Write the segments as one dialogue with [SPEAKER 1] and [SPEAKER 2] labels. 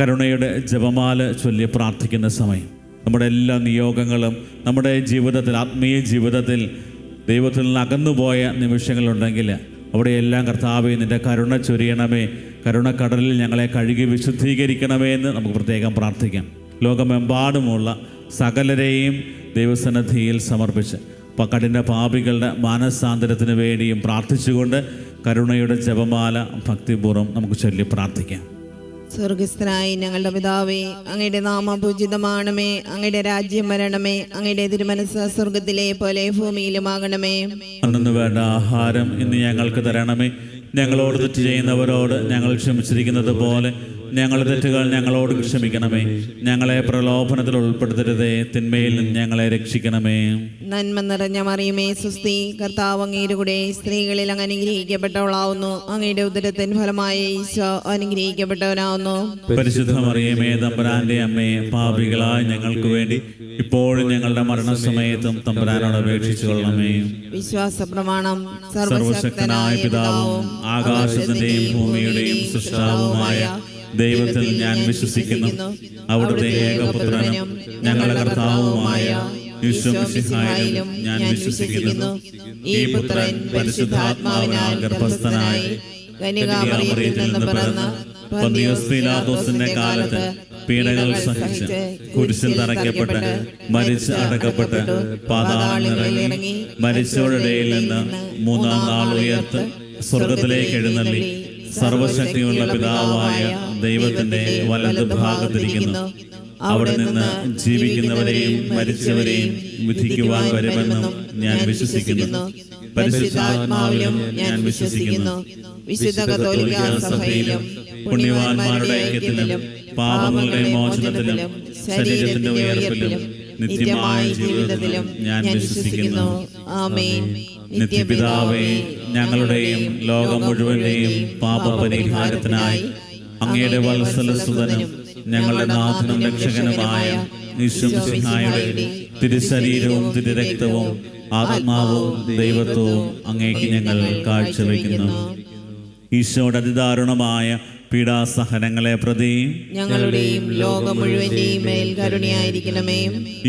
[SPEAKER 1] കരുണയുടെ ജപമാല ചൊല്ലി പ്രാർത്ഥിക്കുന്ന സമയം നമ്മുടെ എല്ലാ നിയോഗങ്ങളും നമ്മുടെ ജീവിതത്തിൽ, ആത്മീയ ജീവിതത്തിൽ ദൈവത്തിൽ നിന്ന് അകന്നുപോയ നിമിഷങ്ങളുണ്ടെങ്കിൽ അവിടെയെല്ലാം കർത്താവേ നിൻ്റെ കരുണ ചൊരിയണമേ, കരുണക്കടലിൽ ഞങ്ങളെ കഴുകി വിശുദ്ധീകരിക്കണമേ എന്ന് നമുക്ക് പ്രത്യേകം പ്രാർത്ഥിക്കാം. ലോകമെമ്പാടുമുള്ള സകലരെയും ദൈവസന്നിധിയിൽ സമർപ്പിച്ച് കഠിന പാപികളുടെ മാനസാന്തരത്തിന് വേണ്ടിയും പ്രാർത്ഥിച്ചുകൊണ്ട് കരുണയുടെ ജപമാല ഭക്തിപൂർവ്വം നമുക്ക് ചൊല്ലി പ്രാർത്ഥിക്കാം.
[SPEAKER 2] സ്വർഗസ്ഥനായ ഞങ്ങളുടെ പിതാവേ, അങ്ങയുടെ നാമം പൂജിതമാണമേ, അങ്ങയുടെ രാജ്യം വരണമേ, അങ്ങയുടെ തിരുമനസ്സ് സ്വർഗത്തിലെ പോലെ ഭൂമിയിലുമാകണമേ.
[SPEAKER 1] അന്നു വേണ്ട ആഹാരം ഇന്ന് ഞങ്ങൾക്ക് തരണമേ. ഞങ്ങളോട് തെറ്റ് ചെയ്യുന്നവരോട് ഞങ്ങൾ ക്ഷമിച്ചിരിക്കുന്നത് പോലെ ഞങ്ങളുടെ തെറ്റുകൾ ഞങ്ങളോട് ക്ഷമിക്കണമേ. ഞങ്ങളെ പ്രലോഭനത്തിൽ ഉൾപ്പെടുത്തരുതേ, തിന്മയിൽ നിന്ന് ഞങ്ങളെ രക്ഷിക്കണമേ.
[SPEAKER 2] നന്മ നിറഞ്ഞ മറിയമേ സ്വസ്തി, കർത്താവ് അങ്ങയുടെ കൂടെ സ്ത്രീകളിൽ അങ്ങ് അനുഗ്രഹിക്കപ്പെട്ടവളാവുന്നു. അങ്ങയുടെ ഉദരത്തിൻ ഫലമായ ഈശോ അനുഗ്രഹിക്കപ്പെട്ടവനാവുന്നു.
[SPEAKER 1] പരിശുദ്ധ മറിയമേ തമ്പുരാന്റെ അമ്മേ, പാപികളായ ഞങ്ങൾക്ക് വേണ്ടി ഇപ്പോഴും ഞങ്ങളുടെ മരണസമയത്തും തമ്പുരാനോട് അപേക്ഷിച്ചു കൊള്ളണമേ.
[SPEAKER 2] വിശ്വാസ പ്രമാണം.
[SPEAKER 1] സർവശക്തനായ പിതാവും ആകാശത്തിന്റെയും ഭൂമിയുടെയും സൃഷ്ടാവുമായ ദൈവത്തിൽ ഞാൻ വിശ്വസിക്കുന്നു. അവിടുത്തെ ഏകപുത്രനും ഞങ്ങളുടെ കർത്താവുമായ യേശുമിശിഹായിലും ഞാൻ വിശ്വസിക്കുന്നു. ഈ പുത്രൻ പരിശുദ്ധാത്മാവിനാൽ ഗർഭസ്ഥനായി കന്യകാമറിയത്തിൽ നിന്ന് പിറന്ന് പന്തിയോസ് പീലാത്തോസിന്റെ കാലത്ത് പീഡകൾ സഹിച്ച് കുരിശിൽ തറയ്ക്കപ്പെട്ട് മരിച്ച് അടക്കപ്പെട്ട് പാതാളമിറങ്ങി മരിച്ചവരുടെ നിന്ന് മൂന്നാം നാൾ ഉയർത്ത് സ്വർഗത്തിലേക്ക് എഴുന്നള്ളി സർവശക്തിയുള്ള പിതാവായ ദൈവത്തിന്റെ വലതു ഭാഗത്തിരിക്കുന്നു. അവിടെ നിന്ന് ജീവിക്കുന്നവരെയും മരിച്ചവരെയും വിധിക്കുവാൻ വരുമെന്നും ഞാൻ വിശ്വസിക്കുന്നു. പരിശുദ്ധാത്മാവിലും ഞാൻ വിശ്വസിക്കുന്നു.
[SPEAKER 2] വിശുദ്ധ കത്തോലിക്കാ സഭയിലും
[SPEAKER 1] പുണ്യവാന്മാരുടെ ഐക്യത്തിലും പാപങ്ങളുടെ മോചനത്തിലും ശരീരത്തിന്റെ ഉയർപ്പിലും നിത്യമായ ജീവിതത്തിലും ഞാൻ വിശ്വസിക്കുന്നു.
[SPEAKER 2] ആമേൻ.
[SPEAKER 1] നിത്യപിതാവേ, ഞങ്ങളുടെയും ലോകം മുഴുവന്റെയും പാപപരിഹാരത്തിനായി അങ്ങയുടെ വത്സലസുതനും ഞങ്ങളുടെ നാഥനും രക്ഷകനുമായ യേശുമിശിഹായുടെ തിരുശരീരവും തിരുരക്തവും ആത്മാവും ദൈവത്വവും അങ്ങേക്ക് ഞങ്ങൾ കാഴ്ചവെക്കുന്നു. ഈശോയുടെ അതിദാരുണമായ പീഡാസഹനങ്ങളെ പ്രതി
[SPEAKER 2] ഞങ്ങളുടെയും ലോകം മുഴുവന്റെയും മേൽ കരുണയായിരിക്കണമേ.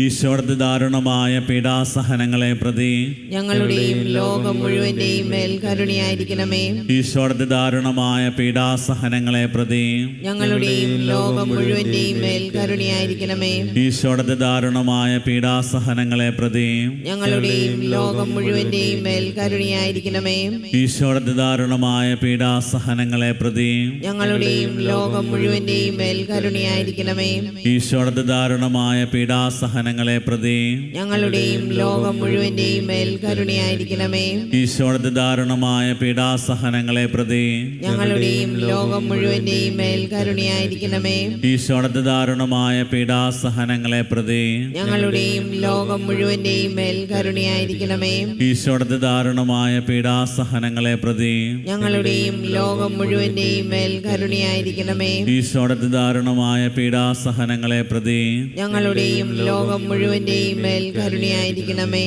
[SPEAKER 1] ഈശോയുടെ ദാരുണമായ പീഡാസഹനങ്ങളെ പ്രതി
[SPEAKER 2] ഞങ്ങളുടെയും ലോകം മുഴുവന്റെയും മേൽ കരുണയായിരിക്കണമേ.
[SPEAKER 1] ഈശോയുടെ ദാരുണമായ പീഡാസഹനങ്ങളെ പ്രതി
[SPEAKER 2] ഞങ്ങളുടെയും ലോകം മുഴുവന്റെയും മേൽ കരുണയായിരിക്കണമേ.
[SPEAKER 1] ഈശോയുടെ ദാരുണമായ പീഡാസഹനങ്ങളെ പ്രതി
[SPEAKER 2] ഞങ്ങളുടെയും ലോകം മുഴുവന്റെയും മേൽ കരുണയായിരിക്കണമേ.
[SPEAKER 1] ഈശോയുടെ ദാരുണമായ പീഡാസഹനങ്ങളെ പ്രതി
[SPEAKER 2] ഞങ്ങളുടെയും ലോകം മുഴുവന്റെയും മേൽ കരുണയായിരിക്കണമേ.
[SPEAKER 1] ഈശോയുടെ ദാരുണമായ പീഡാസഹനങ്ങളെ പ്രതി
[SPEAKER 2] ഞങ്ങളുടെയും ലോകം മുഴുവന്റെയും മേൽ കരുണയായിരിക്കണമേ.
[SPEAKER 1] ഈശോയുടെ ദാരുണമായ പീഡാസഹനങ്ങളെ പ്രതി
[SPEAKER 2] ഞങ്ങളുടെയും ലോകം മുഴുവന്റെയും മേൽ കരുണയായിരിക്കണമേ.
[SPEAKER 1] ഈശോയുടെ ദാരുണമായ പീഡാസഹനങ്ങളെ പ്രതി
[SPEAKER 2] ഞങ്ങളുടെയും ലോകം മുഴുവന്റെയും മേൽ കരുണയായിരിക്കണമേ.
[SPEAKER 1] ഈശോയുടെ ദാരുണമായ പീഡാസഹനങ്ങളെ പ്രതി
[SPEAKER 2] ഞങ്ങളുടെയും ലോകം മുഴുവന്റെയും മേൽ കരുണയായിരിക്കണമേ.
[SPEAKER 1] ഈശോയുടെ ദാരുണമായ പീഡാസഹനങ്ങളെ പ്രതി
[SPEAKER 2] ഞങ്ങളുടെയും ലോകം മുഴുവന്റെയും മേൽ കരുണയായിരിക്കണമേ.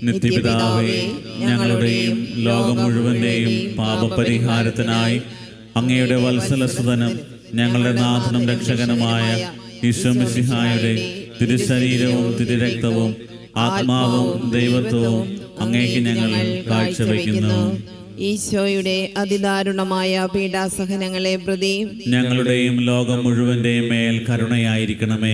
[SPEAKER 1] നിത്യപിതാവേ, ഞങ്ങളുടെയും ലോകം മുഴുവന്റെയും പാപപരിഹാരത്തിനായി അങ്ങയുടെ വത്സലസുതനും ഞങ്ങളുടെ നാഥനും രക്ഷകനുമായ യേശുമിശിഹായുടെ തിരുശരീരവും തിരുരക്തവും ആത്മാവും ദൈവത്വവും അങ്ങേക്ക് ഞങ്ങൾ കാഴ്ചവെക്കുന്നു.
[SPEAKER 2] ഈശോയുടെ അതിദാരുണമായ പീഡാസഹനങ്ങളെ പ്രതി
[SPEAKER 1] ഞങ്ങളുടെയും ലോകം മുഴുവന്റെയും മേൽ കരുണയായിരിക്കണമേ.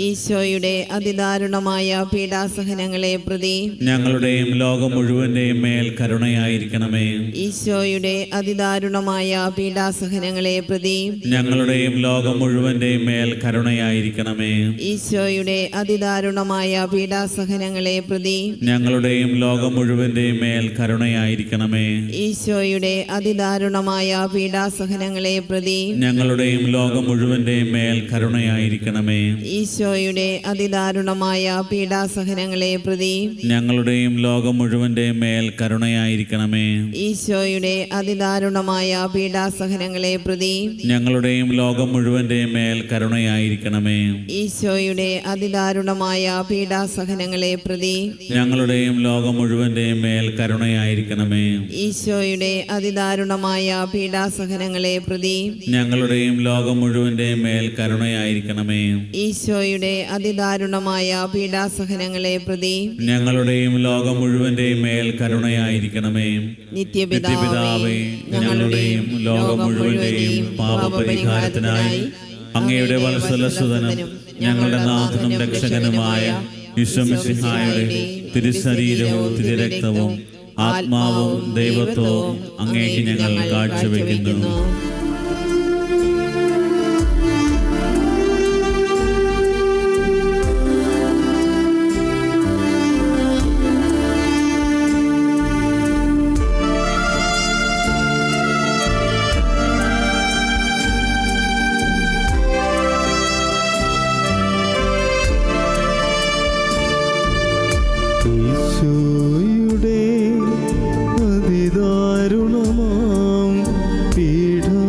[SPEAKER 2] ഈശോയുടെ അതിദാരുണമായ പീഡാസഹനങ്ങളെ പ്രതി
[SPEAKER 1] ഞങ്ങളുടെയും ലോകം മുഴുവന്റെയും മേൽ കരുണയായിരിക്കണമേ.
[SPEAKER 2] ഈശോയുടെ അതിദാരുണമായ പീഡാസഹനങ്ങളെ പ്രതി
[SPEAKER 1] ഞങ്ങളുടെയും ലോകം മുഴുവന്റെയും മേൽ കരുണയായിരിക്കണമേ.
[SPEAKER 2] ഈശോയുടെ അതിദാരുണമായ പീഡാസഹനങ്ങളെ പ്രതി
[SPEAKER 1] ഞങ്ങളുടെയും ലോകം മുഴുവന്റെയും മേൽ കരുണയായിരിക്കണമേ.
[SPEAKER 2] ഈശോയുടെ അതിദാരുണമായ പീഡാസഹനങ്ങളെ പ്രതി
[SPEAKER 1] ഞങ്ങളുടെയും ലോകം മുഴുവന്റെയും മേൽ കരുണയായിരിക്കണമേ.
[SPEAKER 2] ഈശോയുടെ അതിദാരുണമായ പീഡാസഹനങ്ങളെ പ്രതി
[SPEAKER 1] ഞങ്ങളുടെയും ലോകം മുഴുവന്റെയും മേൽ കരുണയായിരിക്കണമേ.
[SPEAKER 2] ഈശോയുടെ അതിദാരുണമായ പീഡാസഹനങ്ങളെ പ്രതി
[SPEAKER 1] ഞങ്ങളുടെയും ലോകം മുഴുവന്റെയും മേൽ കരുണയായിരിക്കണമേ.
[SPEAKER 2] ഈശോയുടെ അതിദാരുണമായ പീഡാസഹനങ്ങളെ പ്രതി
[SPEAKER 1] ഞങ്ങളുടെയും ലോകം മുഴുവന്റെയും മേൽ കരുണയായിരിക്കണമേ.
[SPEAKER 2] ഈശോയുടെ ഈശോയുടെ അതിദാരുണമായ പീഡാസഹനങ്ങളെ പ്രതി
[SPEAKER 1] ഞങ്ങളുടെയും ലോകം മുഴുവന്റെയും മേൽ കരുണയായിരിക്കണമേ.
[SPEAKER 2] ഈശോയുടെ അതിദാരുണമായ പീഡാസഹനങ്ങളെ പ്രതി
[SPEAKER 1] ഞങ്ങളുടെയും ലോകം മുഴുവന്റെയും മേൽ കരുണയായിരിക്കണമേ.
[SPEAKER 2] നിത്യപിതാവേ,
[SPEAKER 1] ഞങ്ങളുടെയും ലോകം മുഴുവന്റെയും പാപപരിഹാരത്തിനായി അങ്ങയുടെ വത്സലസുതനും ഞങ്ങളുടെ നാഥനും രക്ഷകനുമായ ഈശോമിശിഹായുടെ തിരുശരീരവും തിരുരക്തവും ആത്മാവും ദൈവത്വവും അങ്ങേക്ക് ഞങ്ങൾ കാഴ്ചവെക്കുന്നു.
[SPEAKER 3] ഈശോയുടെ അതിദാരുണമാം പീഡാ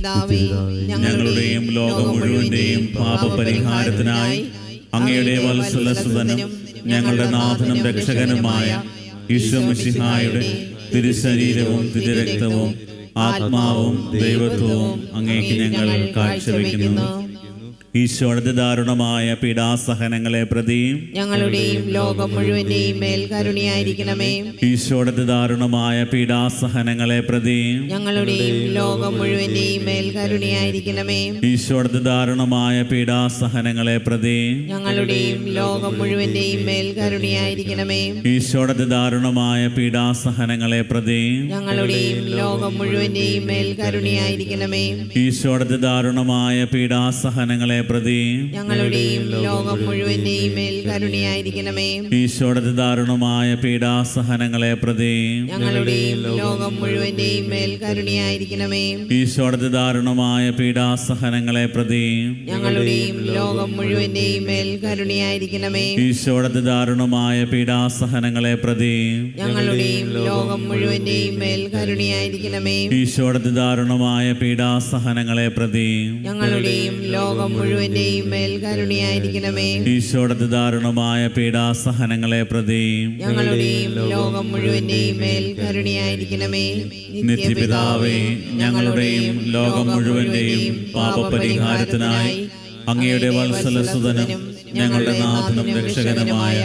[SPEAKER 2] നിത്യപിതാവേ,
[SPEAKER 1] ഞങ്ങളുടെയും ലോകം മുഴുവന്റെയും പാപപരിഹാരത്തിനായി അങ്ങയുടെ വത്സലസുതനും ഞങ്ങളുടെ നാഥനും രക്ഷകനുമായ ഈശോ മിശിഹായുടെ തിരുശരീരവും തിരുരക്തവും ആത്മാവും ദൈവത്വവും അങ്ങേക്ക് ഞങ്ങൾ കാഴ്ചവെക്കുന്നു. ഈശോയുടെ ദാരുണമായ പീഡാസഹനങ്ങളെ പ്രതിയും
[SPEAKER 2] ഞങ്ങളുടെയും ലോകം മുഴുവന്റെയും മേൽ കരുണയായിരിക്കണമേ.
[SPEAKER 1] ഈശോയുടെ ദാരുണമായ പീഡാസഹനങ്ങളെ പ്രതിയും
[SPEAKER 2] ഞങ്ങളുടെയും ലോകം മുഴുവന്റെയും മേൽ കരുണയായിരിക്കണമേ.
[SPEAKER 1] ഈശോയുടെ ദാരുണമായ പീഡാസഹനങ്ങളെ പ്രതിയും
[SPEAKER 2] ഞങ്ങളുടെയും ലോകം മുഴുവന്റെയും മേൽ കരുണയായിരിക്കണമേ.
[SPEAKER 1] ഈശോയുടെ ദാരുണമായ പീഡാസഹനങ്ങളെ പ്രതിയും
[SPEAKER 2] ഞങ്ങളുടെയും ലോകം മുഴുവന്റെയും മേൽ കരുണയായിരിക്കണമേ.
[SPEAKER 1] ഈശോയുടെ ദാരുണമായ പീഡാസഹനങ്ങളെ പ്രതിയും
[SPEAKER 2] ഞങ്ങളുടെയും ലോകം മുഴുവന്റെയും മേൽ കരുണയായിരിക്കണമേ.
[SPEAKER 1] ഈശോയുടെ ദാരുണമായ പീഡാസഹനങ്ങളെ പ്രതിയും
[SPEAKER 2] ഞങ്ങളുടെയും ലോകം മുഴുവന്റെയും മേൽ കരുണയായിരിക്കണമേ.
[SPEAKER 1] ഈശോയുടെ ദാരുണമായ പീഡാസഹനങ്ങളെ പ്രതിയും
[SPEAKER 2] ഞങ്ങളുടെയും ലോകം മുഴുവന്റെയും മേൽ കരുണയായിരിക്കണമേ.
[SPEAKER 1] ഈശോയുടെ ദാരുണമായ പീഡാസഹനങ്ങളെ പ്രതിയും
[SPEAKER 2] ഞങ്ങളുടെയും ലോകം മുഴുവന്റെയും മേൽ കരുണയായിരിക്കണമേ.
[SPEAKER 1] ഈശോയുടെ ദാരുണമായ പീഡാസഹനങ്ങളെ പ്രതിയും
[SPEAKER 2] ഞങ്ങളുടെയും ലോകം മുഴുവന്റെയും മേൽ കരുണയായിരിക്കണമേ.
[SPEAKER 1] ഈശോയുടെ ദാരുണമായ പീഡാസഹനങ്ങളെ പ്രതിയും
[SPEAKER 2] ഞങ്ങളുടെയും ലോകം മുഴുവന്റെയും മേൽ കരുണയായിരിക്കണമേ.
[SPEAKER 1] നിത്യപിതാവേ, ഞങ്ങളുടെയും ലോകം മുഴുവന്റെയും പാപപരിഹാരത്തിനായി അങ്ങയുടെ വത്സലസുതനും ഞങ്ങളുടെ നാഥനും രക്ഷകനുമായ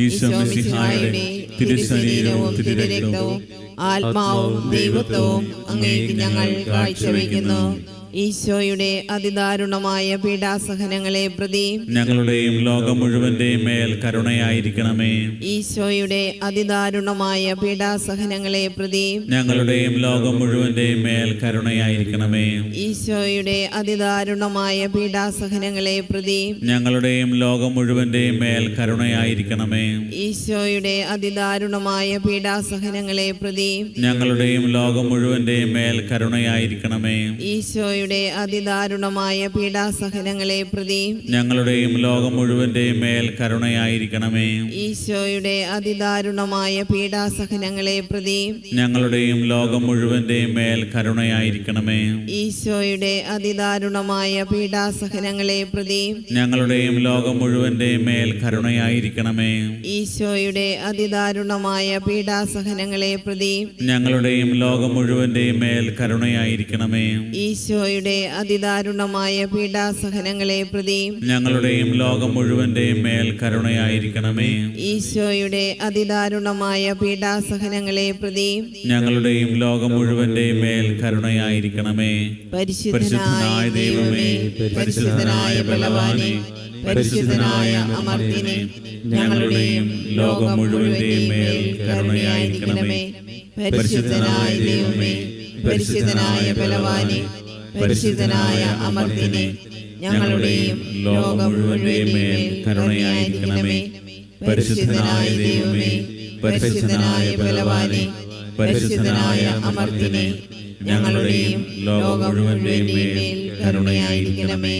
[SPEAKER 1] ഈശോ മിശിഹായുടെ തിരുശരീരവും തിരുരക്തവും
[SPEAKER 2] ആത്മാവും ദൈവത്വവും അങ്ങേക്ക് ഞങ്ങൾ കാഴ്ചവെക്കുന്നു. ഈശോയുടെ അതിദാരുണമായ പീഡാസഹനങ്ങളെ പ്രതി
[SPEAKER 1] ഞങ്ങളുടെയും ലോകം മുഴുവന്റെയും മേൽ കരുണയായിരിക്കണമേ.
[SPEAKER 2] ഈശോയുടെ അതിദാരുണമായ പീഡാസഹനങ്ങളെ പ്രതി
[SPEAKER 1] ഞങ്ങളുടെയും ലോകം മുഴുവന്റെയും മേൽ കരുണയായിരിക്കണമേ.
[SPEAKER 2] ഈശോയുടെ അതിദാരുണമായ പീഡാസഹനങ്ങളെ പ്രതി
[SPEAKER 1] ഞങ്ങളുടെയും ലോകം മുഴുവന്റെയും മേൽ കരുണയായിരിക്കണമേ.
[SPEAKER 2] ഈശോയുടെ അതിദാരുണമായ പീഡാസഹനങ്ങളെ പ്രതി
[SPEAKER 1] ഞങ്ങളുടെയും ലോകം മുഴുവന്റെയും മേൽ കരുണയായിരിക്കണമേ.
[SPEAKER 2] ഈശോയുടെ അതിദാരുണമായ പീഡാസഹനങ്ങളെ പ്രതി
[SPEAKER 1] ഞങ്ങളുടെയും ലോകം മുഴുവന്റെയും മേൽ കരുണയായിരിക്കണമേ.
[SPEAKER 2] ഈശോയുടെ അതിദാരുണമായ പീഡാസഹനങ്ങളെ പ്രതി
[SPEAKER 1] ഞങ്ങളുടെയും ലോകം മുഴുവന്റെയും മേൽ കരുണയായിരിക്കണമേ.
[SPEAKER 2] ഈശോയുടെ അതിദാരുണമായ പീഡാസഹനങ്ങളെ പ്രതി
[SPEAKER 1] ഞങ്ങളുടെയും ലോകം മുഴുവന്റെയും മേൽ കരുണയായിരിക്കണമേ.
[SPEAKER 2] ഈശോയുടെ അതിദാരുണമായ പീഡാസഹനങ്ങളെ പ്രതി
[SPEAKER 1] ഞങ്ങളുടെയും ലോകം മുഴുവന്റെയും മേൽ കരുണയായിരിക്കണമേ.
[SPEAKER 2] ഈശോയുടെ അതിദാരുണമായ പീഡാസഹനങ്ങളെ പ്രതി
[SPEAKER 1] ഞങ്ങളുടെയും ലോകം മുഴുവന്റെയും മേൽ കരുണയായിരിക്കണമേ.
[SPEAKER 2] ഈശോയുടെ അതിദാരുണമായ പീഡാസഹനങ്ങളെ പ്രതി
[SPEAKER 1] ഞങ്ങളുടെയും ലോകം മുഴുവന്റെയും മേൽ കരുണയായിരിക്കണമേ.
[SPEAKER 2] പരിശുദ്ധനായ ദൈവമേ, പരിശുദ്ധനായ ബലവാനേ, പരിശുദ്ധനായ അമർത്യനേ, ഞങ്ങളുടെയും ലോകം മുഴുവന്റെയും മേൽ കരുണയായിരിക്കണമേ. പരിശുദ്ധനായ ദൈവമേ, പരിശുദ്ധനായ ബലവാനേ, പരിശുദ്ധനായ അമർത്യനേ, ഞങ്ങളുടെയും ലോകം മുഴുവന്റെയും മേൽ കരുണയായിരിക്കണമേ. പരിശുദ്ധനായ ദൈവമേ, പരിശുദ്ധനായ ബലവാനേ, പരിശുദ്ധനായ അമർത്യനേ, ഞങ്ങളുടെയും ലോകം മുഴുവന്റെയും മേൽ കരുണയായിരിക്കണമേ.